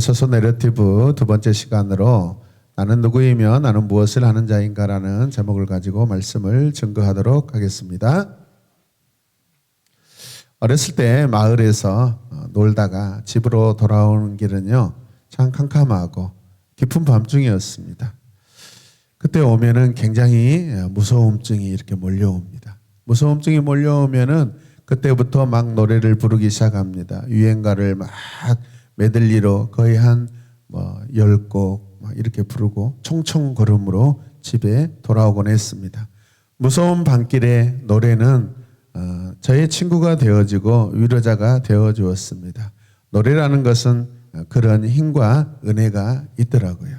소서 내러티브 두 번째 시간으로 나는 누구이며 나는 무엇을 하는 자인가라는 제목을 가지고 말씀을 증거하도록 하겠습니다. 어렸을 때 마을에서 놀다가 집으로 돌아오는 길은요 참 캄캄하고 깊은 밤중이었습니다. 그때 오면은 굉장히 무서움증이 이렇게 몰려옵니다. 무서움증이 몰려오면은 그때부터 막 노래를 부르기 시작합니다. 유행가를 막 메들리로 거의 한 10곡 이렇게 부르고 총총 걸음으로 집에 돌아오곤 했습니다. 무서운 밤길의 노래는 저의 친구가 되어지고 위로자가 되어주었습니다. 노래라는 것은 그런 힘과 은혜가 있더라고요.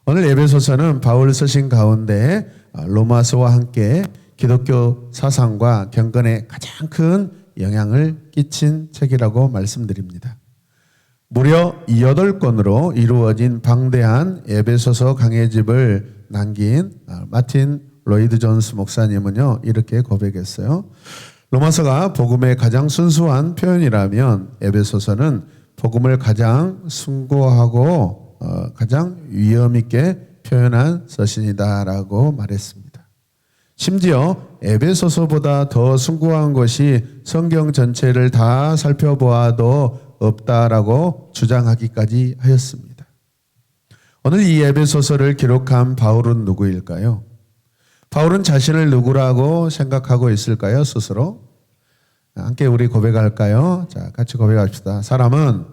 오늘 에베소서는 바울 서신 가운데 로마서와 함께 기독교 사상과 경건에 가장 큰 영향을 끼친 책이라고 말씀드립니다. 무려 8권으로 이루어진 방대한 에베소서 강해집을 남긴 마틴 로이드 존스 목사님은요 이렇게 고백했어요. 로마서가 복음의 가장 순수한 표현이라면 에베소서는 복음을 가장 숭고하고 가장 위험 있게 표현한 서신이다라고 말했습니다. 심지어 에베소서보다 더 숭고한 것이 성경 전체를 다 살펴보아도 없다라고 주장하기까지 하였습니다. 오늘 이 에베소서를 기록한 바울은 누구일까요? 바울은 자신을 누구라고 생각하고 있을까요? 스스로? 함께 우리 고백할까요? 자, 같이 고백합시다. 사람은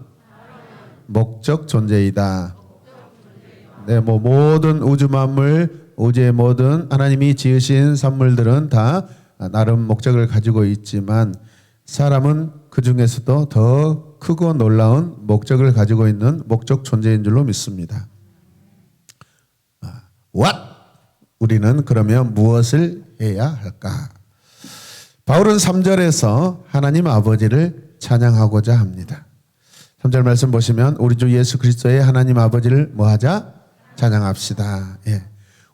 목적 존재이다. 네, 모든 우주 만물, 우주의 모든 하나님이 지으신 산물들은 다 나름 목적을 가지고 있지만 사람은 그 중에서도 더 크고 놀라운 목적을 가지고 있는 목적 존재인 줄로 믿습니다. What? 우리는 그러면 무엇을 해야 할까? 바울은 3절에서 하나님 아버지를 찬양하고자 합니다. 3절 말씀 보시면 우리 주 예수 그리스도의 하나님 아버지를 뭐하자? 찬양합시다. 예.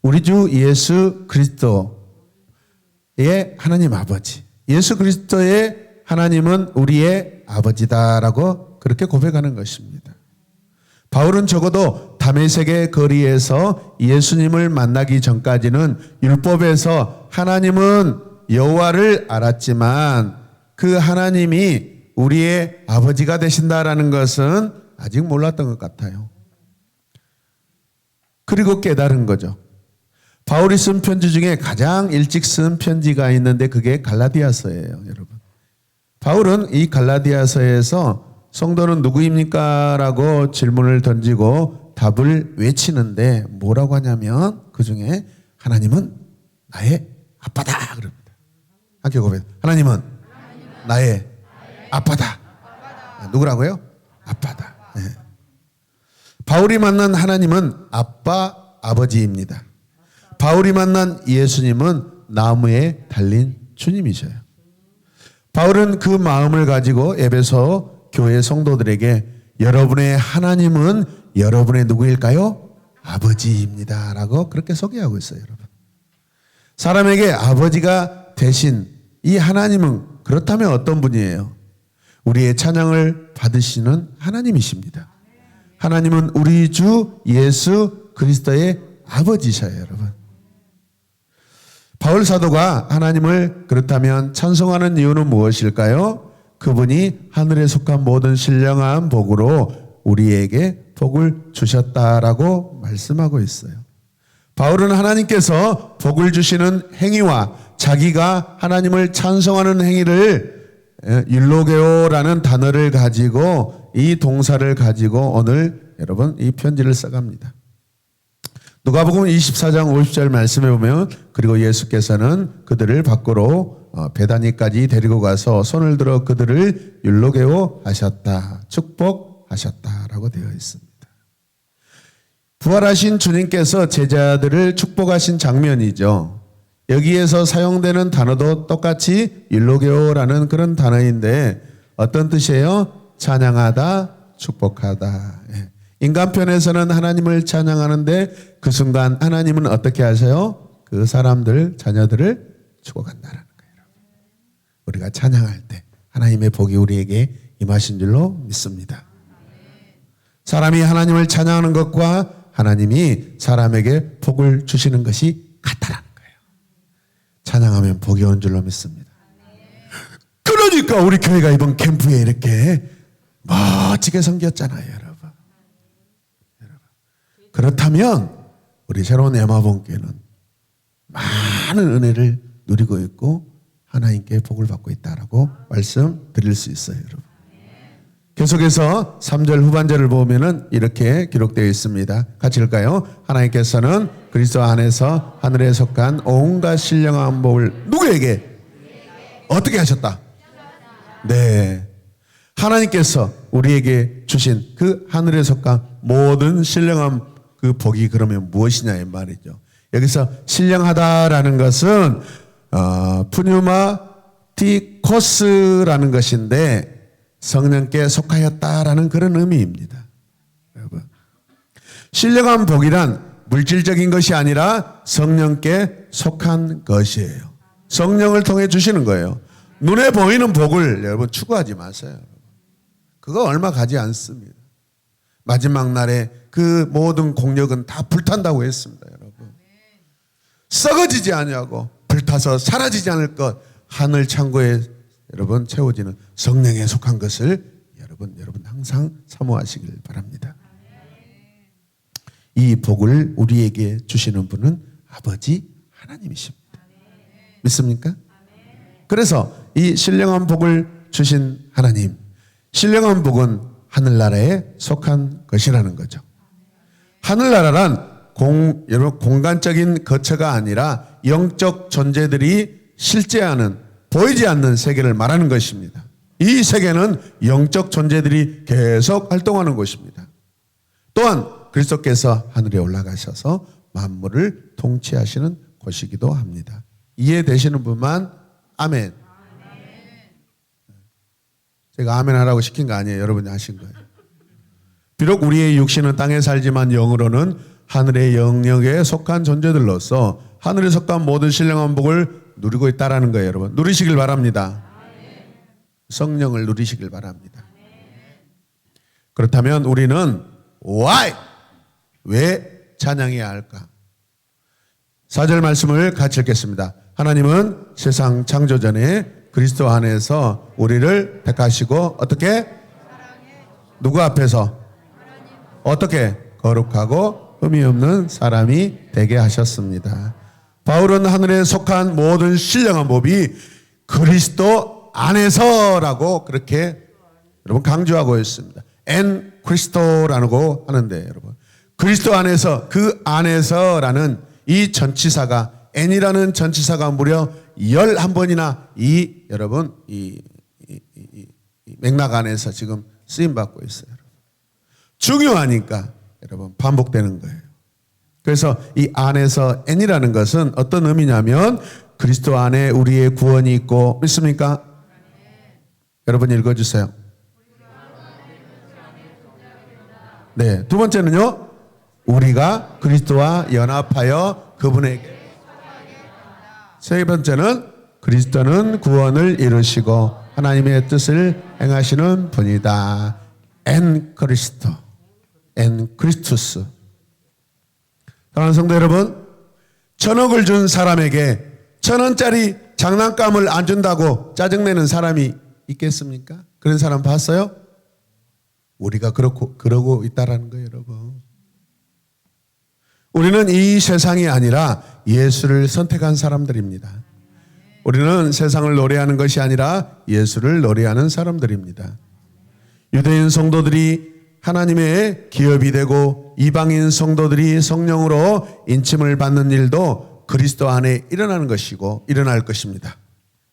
우리 주 예수 그리스도의 하나님 아버지. 예수 그리스도의 하나님은 우리의 아버지다라고 그렇게 고백하는 것입니다. 바울은 적어도 다메섹의 거리에서 예수님을 만나기 전까지는 율법에서 하나님은 여호와를 알았지만 그 하나님이 우리의 아버지가 되신다라는 것은 아직 몰랐던 것 같아요. 그리고 깨달은 거죠. 바울이 쓴 편지 중에 가장 일찍 쓴 편지가 있는데 그게 갈라디아서예요, 여러분. 바울은 이 갈라디아서에서 성도는 누구입니까? 라고 질문을 던지고 답을 외치는데 뭐라고 하냐면 그 중에 하나님은 나의 아빠다 그럽니다. 함께 고백. 하나님은 나의 아빠다. 누구라고요? 아빠다. 네. 바울이 만난 하나님은 아버지입니다. 바울이 만난 예수님은 나무에 달린 주님이셔요. 바울은 그 마음을 가지고 에베소 교회 성도들에게 여러분의 하나님은 여러분의 누구일까요? 아버지입니다. 라고 그렇게 소개하고 있어요, 여러분. 사람에게 아버지가 되신 이 하나님은 그렇다면 어떤 분이에요? 우리의 찬양을 받으시는 하나님이십니다. 하나님은 우리 주 예수 그리스도의 아버지셔요, 여러분. 바울 사도가 하나님을 그렇다면 찬송하는 이유는 무엇일까요? 그분이 하늘에 속한 모든 신령한 복으로 우리에게 복을 주셨다라고 말씀하고 있어요. 바울은 하나님께서 복을 주시는 행위와 자기가 하나님을 찬송하는 행위를 율로게오라는 단어를 가지고 이 동사를 가지고 오늘 여러분 이 편지를 써갑니다. 누가복음 24장 50절 말씀해 보면 그리고 예수께서는 그들을 밖으로 베다니까지 데리고 가서 손을 들어 그들을 율로게오 하셨다. 축복하셨다라고 되어 있습니다. 부활하신 주님께서 제자들을 축복하신 장면이죠. 여기에서 사용되는 단어도 똑같이 율로게오라는 그런 단어인데 어떤 뜻이에요? 찬양하다, 축복하다. 예. 인간편에서는 하나님을 찬양하는데 그 순간 하나님은 어떻게 하세요? 그 사람들, 자녀들을 축복한다는 거예요. 우리가 찬양할 때 하나님의 복이 우리에게 임하신 줄로 믿습니다. 사람이 하나님을 찬양하는 것과 하나님이 사람에게 복을 주시는 것이 같다라는 거예요. 찬양하면 복이 오는 줄로 믿습니다. 그러니까 우리 교회가 이번 캠프에 이렇게 멋지게 섬겼잖아요, 여러분. 그렇다면 우리 새로운 에마본교회는 많은 은혜를 누리고 있고 하나님께 복을 받고 있다라고 말씀드릴 수 있어요, 여러분. 계속해서 3절 후반절을 보면은 이렇게 기록되어 있습니다. 같이 읽을까요? 하나님께서는 그리스도 안에서 하늘에 속한 온갖 신령한 복을 누구에게 어떻게 하셨다? 네, 하나님께서 우리에게 주신 그 하늘에 속한 모든 신령한 그 복이 그러면 무엇이냐 이 말이죠. 여기서 신령하다라는 것은 푸뉴마티코스라는 것인데 성령께 속하였다라는 그런 의미입니다. 여러분, 신령한 복이란 물질적인 것이 아니라 성령께 속한 것이에요. 성령을 통해 주시는 거예요. 눈에 보이는 복을 여러분 추구하지 마세요. 그거 얼마 가지 않습니다. 마지막 날에 그 모든 공력은 다 불탄다고 했습니다, 여러분. 썩어지지 않냐고 불타서 사라지지 않을 것, 하늘 창고에 여러분 채워지는 성령에 속한 것을 여러분 항상 사모하시길 바랍니다. 이 복을 우리에게 주시는 분은 아버지 하나님이십니다. 믿습니까? 그래서 이 신령한 복을 주신 하나님, 신령한 복은 하늘나라에 속한 것이라는 거죠. 하늘나라란 여러분 공간적인 거처가 아니라 영적 존재들이 실제하는 보이지 않는 세계를 말하는 것입니다. 이 세계는 영적 존재들이 계속 활동하는 곳입니다. 또한 그리스도께서 하늘에 올라가셔서 만물을 통치하시는 곳이기도 합니다. 이해되시는 분만 아멘. 제가 아멘 하라고 시킨 거 아니에요. 여러분이 하신 거예요. 비록 우리의 육신은 땅에 살지만 영으로는 하늘의 영역에 속한 존재들로서 하늘에 속한 모든 신령한 복을 누리고 있다라는 거예요, 여러분. 누리시길 바랍니다. 성령을 누리시길 바랍니다. 그렇다면 우리는 why? 왜 찬양해야 할까? 4절 말씀을 같이 읽겠습니다. 하나님은 세상 창조 전에 그리스도 안에서 우리를 택하시고 어떻게? 누구 앞에서? 어떻게? 거룩하고 흠이 없는 사람이 되게 하셨습니다. 바울은 하늘에 속한 모든 신령한 법이 그리스도 안에서라고 그렇게 여러분 강조하고 있습니다. 엔 크리스토라고 하는데 여러분 그리스도 안에서 그 안에서라는 이 전치사가 N이라는 전치사가 무려 11번이나 여러분 이 맥락 안에서 지금 쓰임 받고 있어요. 중요하니까 여러분 반복되는 거예요. 그래서 이 안에서 N이라는 것은 어떤 의미냐면 그리스도 안에 우리의 구원이 있고 믿습니까? 여러분 읽어주세요. 네, 두 번째는요. 우리가 그리스도와 연합하여 그분에게. 세 번째는 그리스도는 구원을 이루시고 하나님의 뜻을 행하시는 분이다. 엔 그리스도, 엔 크리스투스. 사랑하는 성도 여러분, 1,000억을 준 사람에게 1,000원짜리 장난감을 안 준다고 짜증내는 사람이 있겠습니까? 그런 사람 봤어요? 우리가 그러고 있다라는 거예요, 여러분. 우리는 이 세상이 아니라 예수를 선택한 사람들입니다. 우리는 세상을 노래하는 것이 아니라 예수를 노래하는 사람들입니다. 유대인 성도들이 하나님의 기업이 되고 이방인 성도들이 성령으로 인침을 받는 일도 그리스도 안에 일어나는 것이고 일어날 것입니다.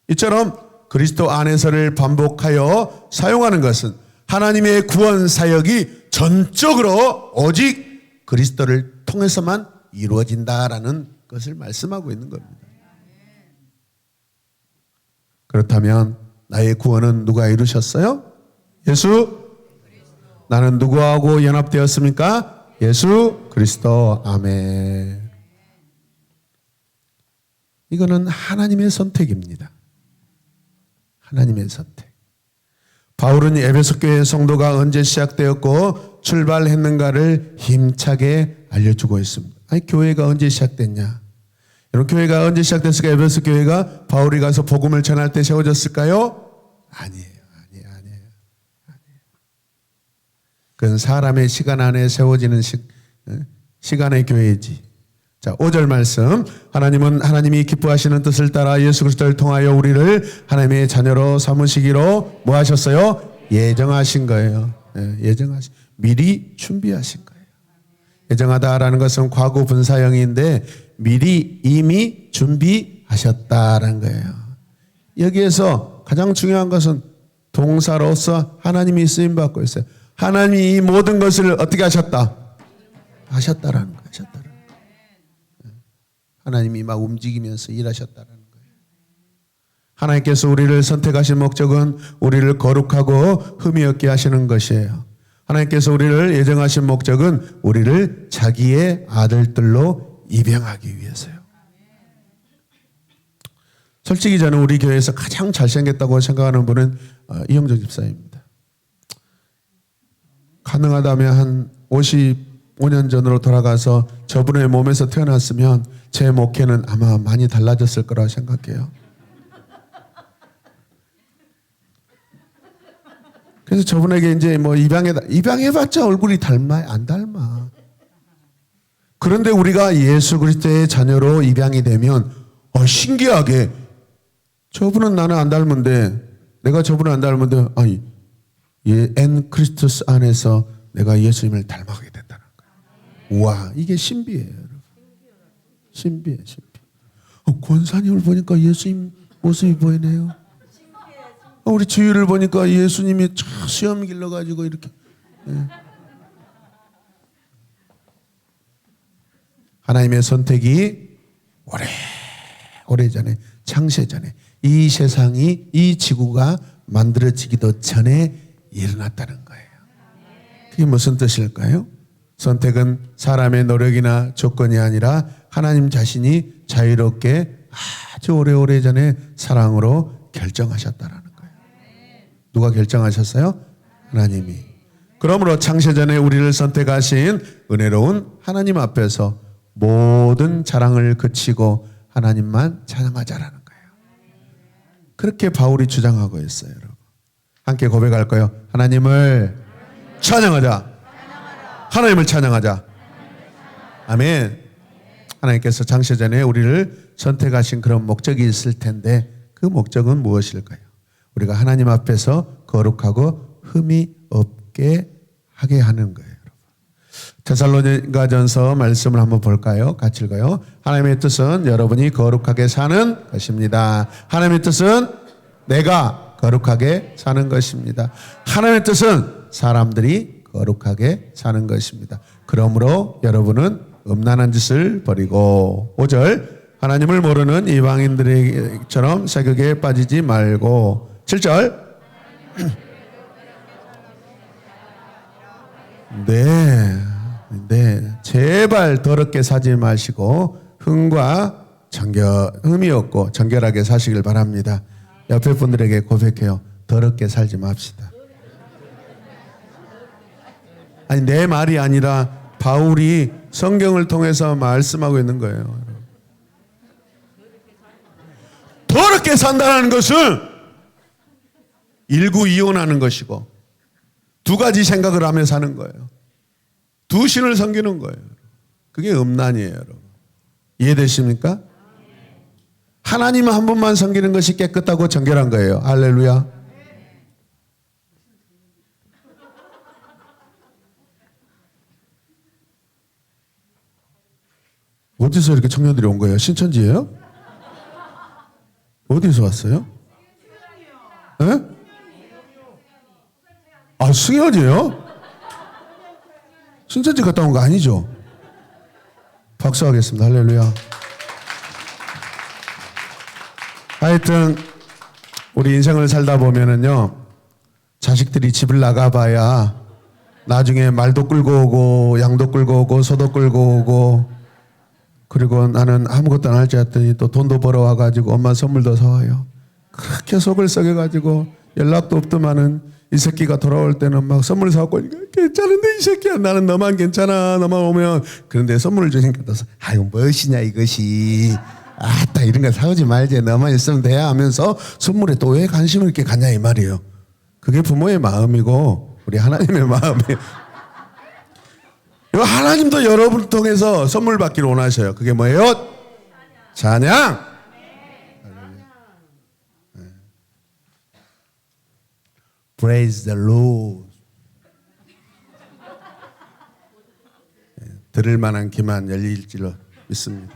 이처럼 그리스도 안에서를 반복하여 사용하는 것은 하나님의 구원 사역이 전적으로 오직 그리스도를 통해서만 이루어진다라는 것을 말씀하고 있는 겁니다. 그렇다면 나의 구원은 누가 이루셨어요? 예수. 나는 누구하고 연합되었습니까? 예수 그리스도. 아멘. 이거는 하나님의 선택입니다. 하나님의 선택. 바울은 에베소 교회 성도가 언제 시작되었고 출발했는가를 힘차게 알려주고 있습니다. 아니, 교회가 언제 시작됐냐? 여러분, 교회가 언제 시작됐을까? 에베소 교회가 바울이 가서 복음을 전할 때 세워졌을까요? 아니에요. 그건 사람의 시간 안에 세워지는 시간의 교회지. 자, 5절 말씀. 하나님은 하나님이 기뻐하시는 뜻을 따라 예수 그리스도를 통하여 우리를 하나님의 자녀로 삼으시기로 뭐 하셨어요? 예정하신 거예요. 미리 준비하신 거예요. 예정하다라는 것은 과거 분사형인데 미리 이미 준비하셨다라는 거예요. 여기에서 가장 중요한 것은 동사로서 하나님이 쓰임받고 있어요. 하나님이 이 모든 것을 어떻게 하셨다? 하셨다라는 거예요. 하나님이 막 움직이면서 일하셨다라는 거예요. 하나님께서 우리를 선택하신 목적은 우리를 거룩하고 흠이 없게 하시는 것이에요. 하나님께서 우리를 예정하신 목적은 우리를 자기의 아들들로 입양하기 위해서요. 솔직히 저는 우리 교회에서 가장 잘생겼다고 생각하는 분은 이영정 집사입니다. 가능하다면 한 55년 전으로 돌아가서 저분의 몸에서 태어났으면 제 목회는 아마 많이 달라졌을 거라 생각해요. 그래서 저분에게 이제 뭐 입양해봤자 얼굴이 닮아? 안 닮아. 그런데 우리가 예수 그리스도의 자녀로 입양이 되면 신기하게 저분은 나는 안 닮은데 내가 저분을 안 닮은데 엔 크리스토스 안에서 내가 예수님을 닮아가게 된다는 거예요. 와, 이게 신비예요, 여러분. 신비해. 권사님을 보니까 예수님 모습이 보이네요. 우리 주위를 보니까 예수님이 수염 길러가지고 이렇게. 하나님의 선택이 오래전에, 창세전에 이 세상이, 이 지구가 만들어지기도 전에 일어났다는 거예요. 그게 무슨 뜻일까요? 선택은 사람의 노력이나 조건이 아니라 하나님 자신이 자유롭게 아주 오래전에 사랑으로 결정하셨다라는 거예요. 누가 결정하셨어요? 하나님이. 그러므로 창세전에 우리를 선택하신 은혜로운 하나님 앞에서 모든 자랑을 그치고 하나님만 찬양하자라는 거예요. 그렇게 바울이 주장하고 있어요, 여러분. 함께 고백할까요? 하나님을 찬양하자. 하나님을 찬양하자. 아멘. 하나님께서 창세전에 우리를 선택하신 그런 목적이 있을 텐데 그 목적은 무엇일까요? 우리가 하나님 앞에서 거룩하고 흠이 없게 하게 하는 거예요. 데살로니가전서 말씀을 한번 볼까요? 같이 읽어요. 하나님의 뜻은 여러분이 거룩하게 사는 것입니다. 하나님의 뜻은 내가 거룩하게 사는 것입니다. 하나님의 뜻은 사람들이 거룩하게 사는 것입니다. 그러므로 여러분은 음란한 짓을 버리고 5절 하나님을 모르는 이방인들처럼 세격에 빠지지 말고 7절 네, 제발 더럽게 사지 마시고 흠이 없고 정결하게 사시길 바랍니다. 옆에 분들에게 고백해요. 더럽게 살지 맙시다. 아니, 내 말이 아니라 바울이 성경을 통해서 말씀하고 있는 거예요. 더럽게 산다는 것은 일구이혼하는 것이고 두 가지 생각을 하며 사는 거예요. 두 신을 섬기는 거예요. 그게 음란이에요, 여러분. 이해되십니까? 하나님 한 분만 섬기는 것이 깨끗하고 정결한 거예요. 할렐루야. 어디서 이렇게 청년들이 온 거예요? 신천지예요? 어디서 왔어요? 네? 승현이에요? 신천지 갔다 온 거 아니죠? 박수하겠습니다. 할렐루야. 하여튼 우리 인생을 살다 보면은요, 자식들이 집을 나가봐야 나중에 말도 끌고 오고 양도 끌고 오고 소도 끌고 오고, 그리고 나는 아무것도 안 할 줄 알았더니 또 돈도 벌어와가지고 엄마 선물도 사와요. 그렇게 속을 썩여가지고 연락도 없더만은 이 새끼가 돌아올 때는 막 선물 사갖고 오니까 괜찮은데 이 새끼야 나는 너만 괜찮아 너만 오면 그런데 선물을 주니까 아이고 무엇이냐 이것이 아따 이런 거 사오지 말지 너만 있으면 돼야 하면서 선물에 또 왜 관심을 이렇게 갖냐 이 말이에요. 그게 부모의 마음이고 우리 하나님의 마음이에요. 하나님도 여러분을 통해서 선물 받기를 원하셔요. 그게 뭐예요? 찬양. Praise the Lord. 들을 만한 귀만 열릴 줄로 믿습니다.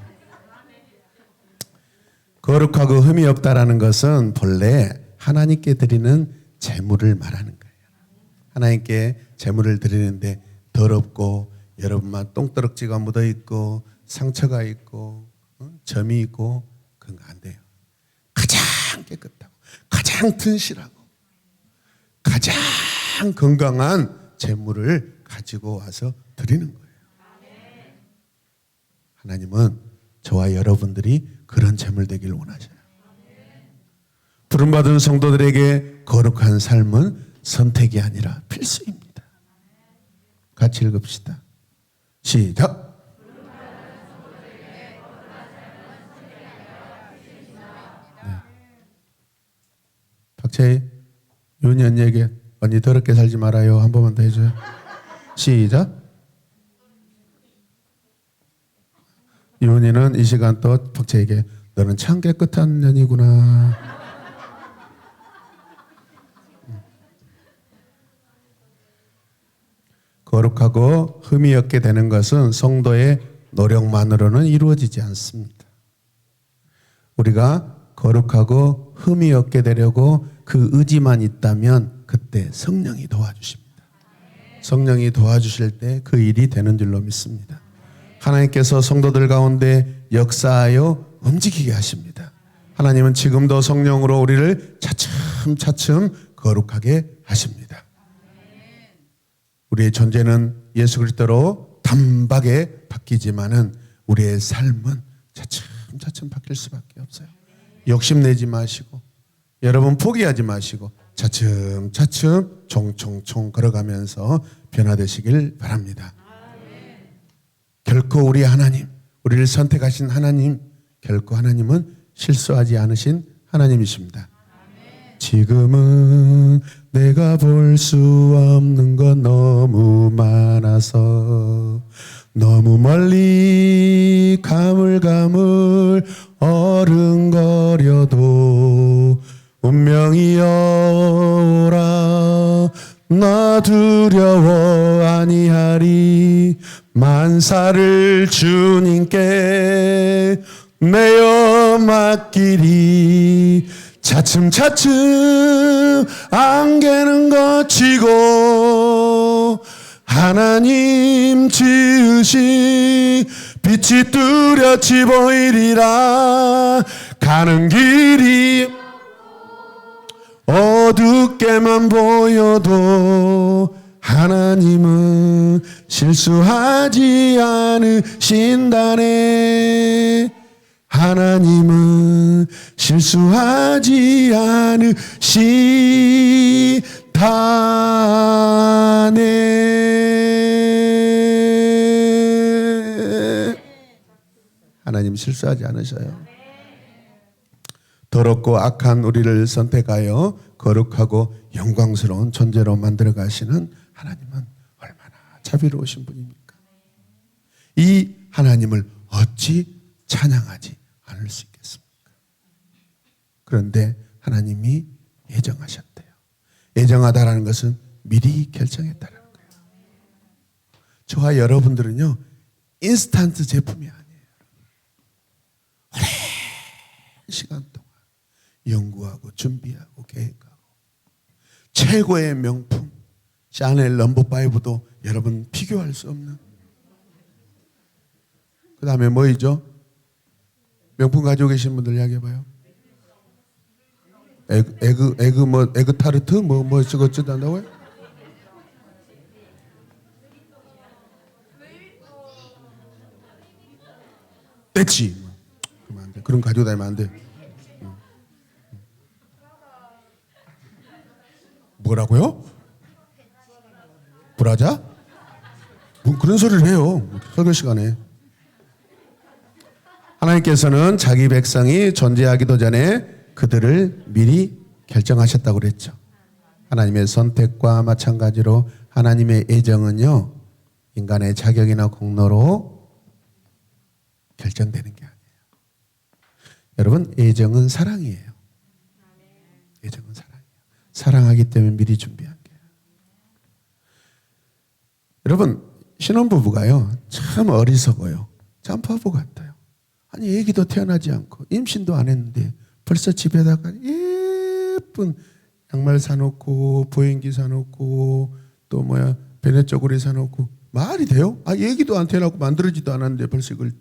거룩하고 흠이 없다라는 것은 본래 하나님께 드리는 제물을 말하는 거예요. 하나님께 제물을 드리는데 더럽고 여러분만 똥더럭지가 묻어 있고 상처가 있고 점이 있고 그런 거 안 돼요. 가장 깨끗하고 가장 튼실하고 가장 건강한 제물을 가지고 와서 드리는 거예요. 하나님은 저와 여러분들이 그런 제물 되기를 원하셔요. 부름받은 성도들에게 거룩한 삶은 선택이 아니라 필수입니다. 같이 읽읍시다. 시작. 네. 박채희 윤희 언니에게 언니 더럽게 살지 말아요. 한 번만 더 해줘요. 시작. 윤희는 이 시간 또 박채희에게 너는 참 깨끗한 년이구나. 거룩하고 흠이 없게 되는 것은 성도의 노력만으로는 이루어지지 않습니다. 우리가 거룩하고 흠이 없게 되려고 그 의지만 있다면 그때 성령이 도와주십니다. 성령이 도와주실 때 그 일이 되는 줄로 믿습니다. 하나님께서 성도들 가운데 역사하여 움직이게 하십니다. 하나님은 지금도 성령으로 우리를 차츰차츰 거룩하게 하십니다. 우리의 존재는 예수 그리스도로 단박에 바뀌지만은 우리의 삶은 차츰차츰 바뀔 수밖에 없어요. 욕심내지 마시고 여러분 포기하지 마시고 차츰차츰 총총총 걸어가면서 변화되시길 바랍니다. 결코 우리 하나님, 우리를 선택하신 하나님, 결코 하나님은 실수하지 않으신 하나님이십니다. 지금은 내가 볼 수 없는 건 너무 많아서 너무 멀리 가물가물 어른거려도 운명이 오라 나 두려워 아니하리 만사를 주님께 내어 맡기리 차츰차츰 안개는 걷히고 하나님 지으신 빛이 뚜렷이 보이리라 가는 길이 어둡게만 보여도 하나님은 실수하지 않으신다네 하나님은 실수하지 않으시다네 하나님 실수하지 않으셔요. 더럽고 악한 우리를 선택하여 거룩하고 영광스러운 존재로 만들어 가시는 하나님은 얼마나 자비로우신 분입니까? 이 하나님을 어찌 찬양하지 않을 수 있겠습니까? 그런데 하나님이 예정하셨대요. 예정하다라는 것은 미리 결정했다는 거예요. 저와 여러분들은요 인스턴트 제품이 아니에요. 오랜 시간 동안 연구하고 준비하고 계획하고 최고의 명품 샤넬 넘버5도 여러분 비교할 수 없는 그 다음에 뭐이죠? 명품 가지고 계신 분들 이야기해봐요. 에그 타르트 뭐 저거 한다고요? 됐지. 그러면 안 돼. 그런 가지고 다니면 안 돼. 뭐라고요? 그런 소리를 해요. 설교 시간에. 하나님께서는 자기 백성이 존재하기도 전에 그들을 미리 결정하셨다고 그랬죠. 하나님의 선택과 마찬가지로 하나님의 애정은요, 인간의 자격이나 공로로 결정되는 게 아니에요. 여러분, 애정은 사랑이에요. 애정은 사랑이에요. 사랑하기 때문에 미리 준비한 거예요. 여러분, 신혼부부가요, 참 어리석어요. 참 바보 같아요. 아니, 애기도 태어나지 않고 임신도 안 했는데 벌써 집에다가 예쁜 양말 사놓고 보행기 사놓고 또 베네쪼고리 사놓고 말이 돼요? 아, 애기도 안 태어나고 만들어지도 않았는데 벌써 이걸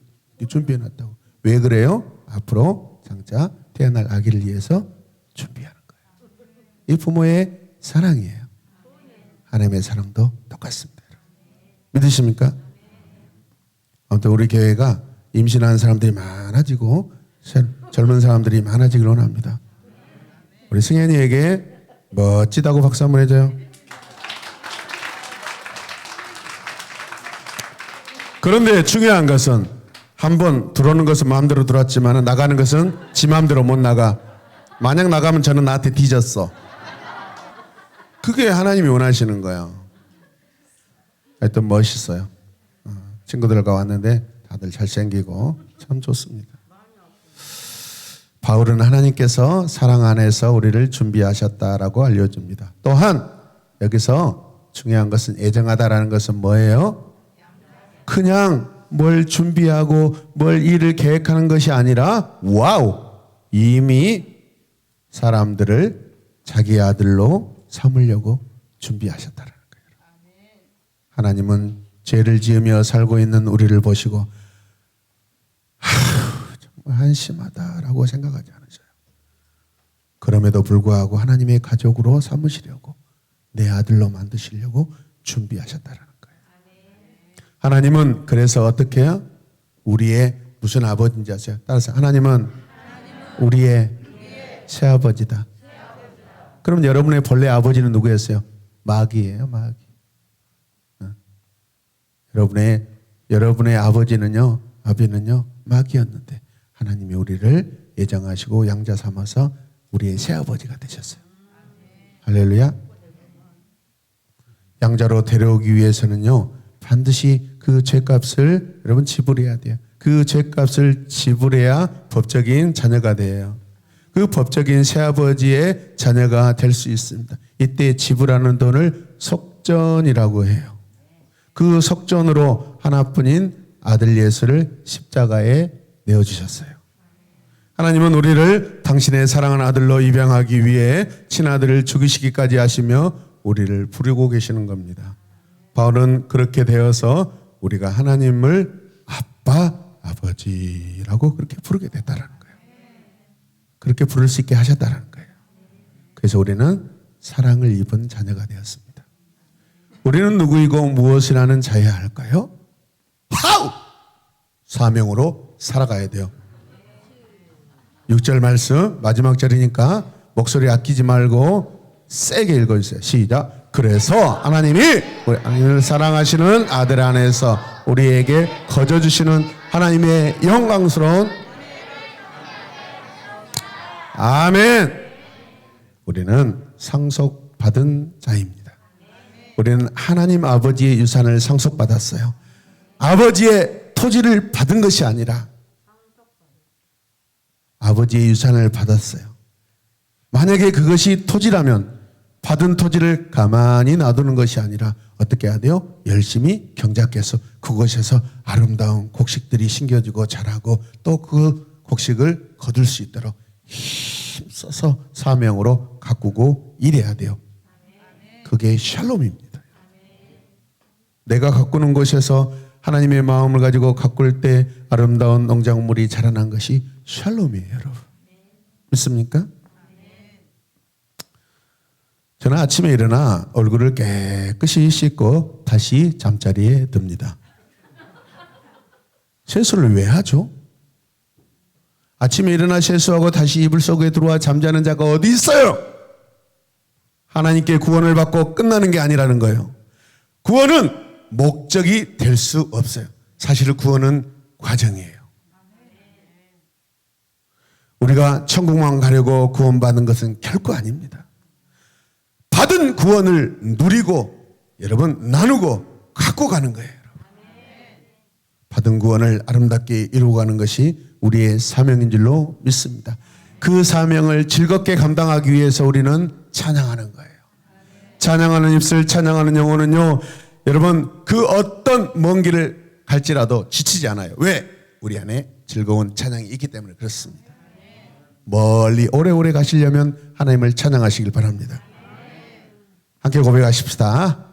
준비해놨다고. 왜 그래요? 앞으로 장차 태어날 아기를 위해서 준비하는 거예요. 이 부모의 사랑이에요. 하나님의 사랑도 똑같습니다. 믿으십니까? 아무튼 우리 교회가 임신하는 사람들이 많아지고 젊은 사람들이 많아지길 원합니다. 우리 승현이에게 멋지다고 박수 한번 해줘요. 그런데 중요한 것은 한번 들어오는 것은 마음대로 들어왔지만 나가는 것은 지 마음대로 못 나가. 만약 나가면 저는 나한테 뒤졌어. 그게 하나님이 원하시는 거예요. 하여튼 멋있어요. 친구들과 왔는데 다들 잘생기고 참 좋습니다. 바울은 하나님께서 사랑 안에서 우리를 준비하셨다라고 알려줍니다. 또한 여기서 중요한 것은 애정하다라는 것은 뭐예요? 그냥 뭘 준비하고 뭘 일을 계획하는 것이 아니라 와우! 이미 사람들을 자기 아들로 삼으려고 준비하셨다라는 거예요. 하나님은 죄를 지으며 살고 있는 우리를 보시고 정말 한심하다라고 생각하지 않으셔요. 그럼에도 불구하고 하나님의 가족으로 삼으시려고 내 아들로 만드시려고 준비하셨다라는 거예요. 하나님은 그래서 어떻게 해요? 우리의 무슨 아버지인지 아세요? 따라서 하나님은 우리의 새아버지다. 그럼 여러분의 본래 아버지는 누구였어요? 마귀예요, 마귀. 여러분의 아버지는요, 마귀였는데 하나님이 우리를 애정하시고 양자 삼아서 우리의 새아버지가 되셨어요. 할렐루야. 양자로 데려오기 위해서는요, 반드시 그 죄값을 여러분 지불해야 돼요. 그 죄값을 지불해야 법적인 자녀가 돼요. 그 법적인 새아버지의 자녀가 될 수 있습니다. 이때 지불하는 돈을 속전이라고 해요. 그 속전으로 하나뿐인 아들 예수를 십자가에 내어주셨어요. 하나님은 우리를 당신의 사랑하는 아들로 입양하기 위해 친아들을 죽이시기까지 하시며 우리를 부르고 계시는 겁니다. 바울은 그렇게 되어서 우리가 하나님을 아빠, 아버지라고 그렇게 부르게 됐다는 거예요. 그렇게 부를 수 있게 하셨다는 거예요. 그래서 우리는 사랑을 입은 자녀가 되었습니다. 우리는 누구이고 무엇을 하는 자여야 할까요? 하우! 사명으로 살아가야 돼요. 6절 말씀 마지막 절이니까 목소리 아끼지 말고 세게 읽어주세요. 시작. 그래서 하나님이 우리 하나님을 사랑하시는 아들 안에서 우리에게 거저주시는 하나님의 영광스러운 아멘. 우리는 상속받은 자입니다. 우리는 하나님 아버지의 유산을 상속받았어요. 아버지의 토지를 받은 것이 아니라 아버지의 유산을 받았어요. 만약에 그것이 토지라면 받은 토지를 가만히 놔두는 것이 아니라 어떻게 해야 돼요? 열심히 경작해서 그곳에서 아름다운 곡식들이 심겨지고 자라고 또 그 곡식을 거둘 수 있도록 힘써서 사명으로 가꾸고 일해야 돼요. 그게 샬롬입니다. 내가 가꾸는 곳에서 하나님의 마음을 가지고 가꿀 때 아름다운 농작물이 자라난 것이 샬롬이에요, 여러분. 믿습니까? 저는 아침에 일어나 얼굴을 깨끗이 씻고 다시 잠자리에 듭니다. 세수를 왜 하죠? 아침에 일어나 세수하고 다시 이불 속에 들어와 잠자는 자가 어디 있어요? 하나님께 구원을 받고 끝나는 게 아니라는 거예요. 구원은 목적이 될 수 없어요. 사실 구원은 과정이에요. 우리가 천국만 가려고 구원받는 것은 결코 아닙니다. 받은 구원을 누리고 여러분 나누고 갖고 가는 거예요. 받은 구원을 아름답게 이루고 가는 것이 우리의 사명인 줄로 믿습니다. 그 사명을 즐겁게 감당하기 위해서 우리는 찬양하는 거예요. 찬양하는 입술, 찬양하는 영혼은요, 여러분 그 어떤 먼 길을 갈지라도 지치지 않아요. 왜? 우리 안에 즐거운 찬양이 있기 때문에 그렇습니다. 멀리 오래오래 가시려면 하나님을 찬양하시길 바랍니다. 함께 고백하십시다.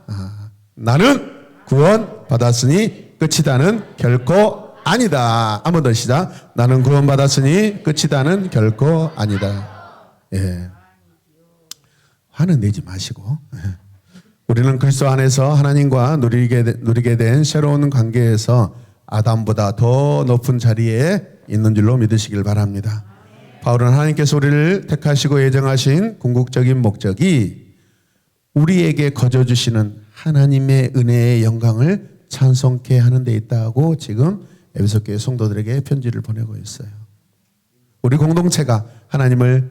나는 구원 받았으니 끝이다는 결코 아니다. 한 번 더 시작. 나는 구원 받았으니 끝이다는 결코 아니다. 예. 화는 내지 마시고. 예. 우리는 그리스도 안에서 하나님과 누리게 된 새로운 관계에서 아담보다 더 높은 자리에 있는 줄로 믿으시길 바랍니다. 바울은 하나님께서 우리를 택하시고 예정하신 궁극적인 목적이 우리에게 거저주시는 하나님의 은혜의 영광을 찬송케 하는 데 있다고 지금 에베소 교회 성도들에게 편지를 보내고 있어요. 우리 공동체가 하나님을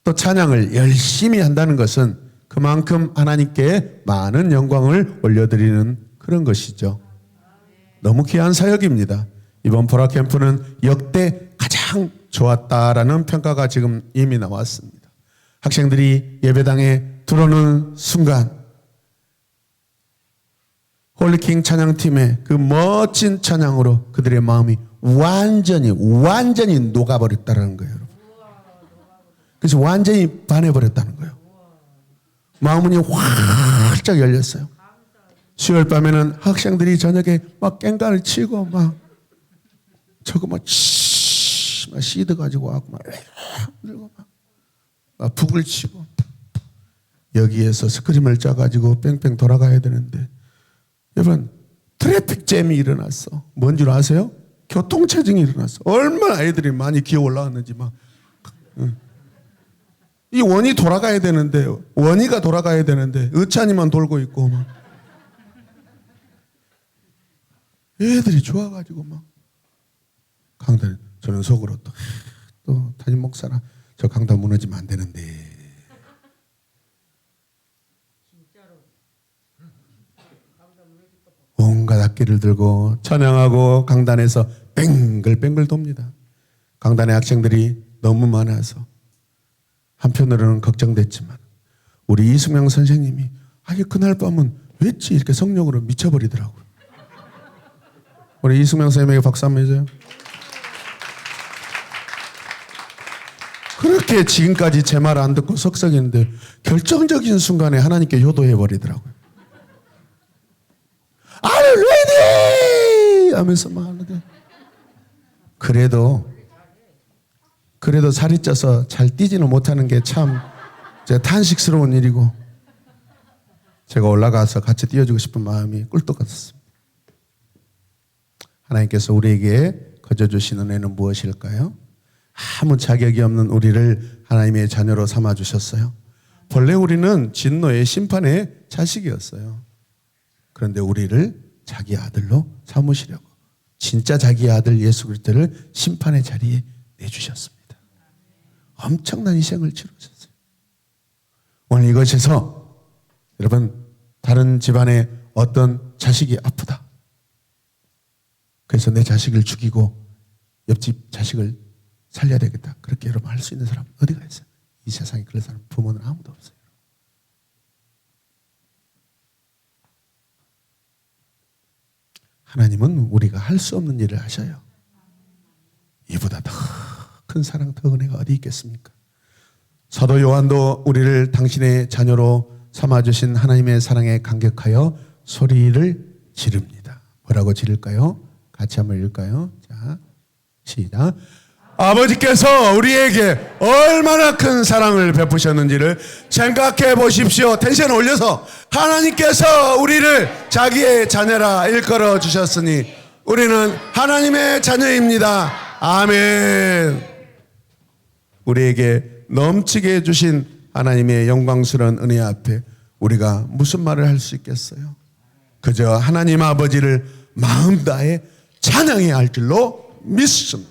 또 찬양을 열심히 한다는 것은 그만큼 하나님께 많은 영광을 올려드리는 그런 것이죠. 너무 귀한 사역입니다. 이번 보라 캠프는 역대 가장 좋았다라는 평가가 지금 이미 나왔습니다. 학생들이 예배당에 들어오는 순간 홀리킹 찬양팀의 그 멋진 찬양으로 그들의 마음이 완전히 녹아버렸다는 거예요. 여러분. 그래서 완전히 반해버렸다는 거예요. 마음문이 활짝 열렸어요. 수요일 밤에는 학생들이 저녁에 막 깽가를 치고 막 저거 막 시드 가지고 와고 막 들고 막 북을 치고 여기에서 스크림을 짜가지고 뺑뺑 돌아가야 되는데 여러분 트래픽 잼이 일어났어. 뭔 줄 아세요? 교통체증이 일어났어. 얼마나 아이들이 많이 기어 올라왔는지 막. 이 원이 돌아가야 되는데 원이가 돌아가야 되는데 의찬이만 돌고 있고 막. 애들이 좋아가지고 막 강단 저는 속으로 또 담임 목사라 저 강단 무너지면 안 되는데 온갖 악기를 들고 찬양하고 강단에서 뱅글뱅글 돕니다. 강단의 학생들이 너무 많아서 한편으로는 걱정됐지만 우리 이승명 선생님이 아니 그날 밤은 왜지 이렇게 성령으로 미쳐버리더라고요. 우리 이승명 선생님에게 박수 한번 해줘요. 그렇게 지금까지 제 말 안 듣고 석석했는데 결정적인 순간에 하나님께 효도해버리더라고요. I'm ready! 하면서 막 하는데 그래도 살이 쪄서 잘 뛰지는 못하는 게 참 탄식스러운 일이고 제가 올라가서 같이 뛰어주고 싶은 마음이 꿀떡 같았습니다. 하나님께서 우리에게 거저주신 은혜는 무엇일까요? 아무 자격이 없는 우리를 하나님의 자녀로 삼아주셨어요. 본래 우리는 진노의 심판의 자식이었어요. 그런데 우리를 자기 아들로 삼으시려고 진짜 자기 아들 예수 그리스도를 심판의 자리에 내주셨습니다. 엄청난 희생을 치르셨어요. 오늘 이것에서 여러분 다른 집안에 어떤 자식이 아프다. 그래서 내 자식을 죽이고 옆집 자식을 살려야 되겠다. 그렇게 여러분 할 수 있는 사람 어디가 있어요? 이 세상에 그런 사람 부모는 아무도 없어요. 하나님은 우리가 할 수 없는 일을 하셔요. 이보다 더 큰 사랑, 더 은혜가 어디 있겠습니까? 사도 요한도 우리를 당신의 자녀로 삼아주신 하나님의 사랑에 감격하여 소리를 지릅니다. 뭐라고 지를까요? 같이 한번 읽을까요? 자, 시작. 아버지께서 우리에게 얼마나 큰 사랑을 베푸셨는지를 생각해 보십시오. 텐션 올려서 하나님께서 우리를 자기의 자녀라 일컬어 주셨으니 우리는 하나님의 자녀입니다. 아멘. 우리에게 넘치게 해주신 하나님의 영광스러운 은혜 앞에 우리가 무슨 말을 할 수 있겠어요? 그저 하나님 아버지를 마음 다해 찬양해야 할 줄로 믿습니다.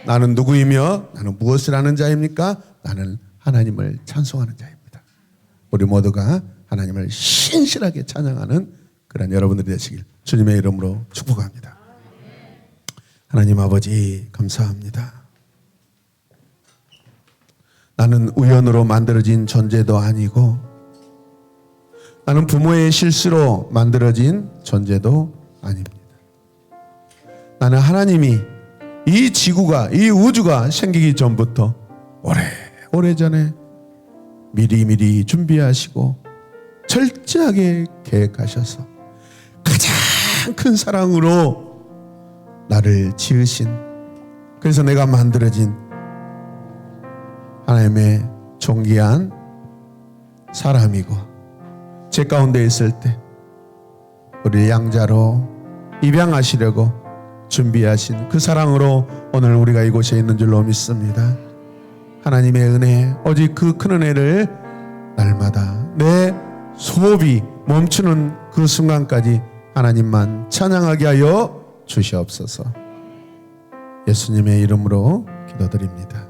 나는 누구이며 나는 무엇을 하는 자입니까? 나는 하나님을 찬송하는 자입니다. 우리 모두가 하나님을 신실하게 찬양하는 그런 여러분들이 되시길 주님의 이름으로 축복합니다. 하나님 아버지 감사합니다. 나는 우연으로 만들어진 존재도 아니고 나는 부모의 실수로 만들어진 존재도 아닙니다. 나는 하나님이 이 지구가, 이 우주가 생기기 전부터 오래전에 미리미리 준비하시고 철저하게 계획하셔서 가장 큰 사랑으로 나를 지으신, 그래서 내가 만들어진 하나님의 존귀한 사람이고, 제 가운데 있을 때 우리를 양자로 입양하시려고 준비하신 그 사랑으로 오늘 우리가 이곳에 있는 줄로 믿습니다. 하나님의 은혜, 오직 그 큰 은혜를 날마다 내 소업이 멈추는 그 순간까지 하나님만 찬양하게 하여 주시옵소서. 예수님의 이름으로 기도드립니다.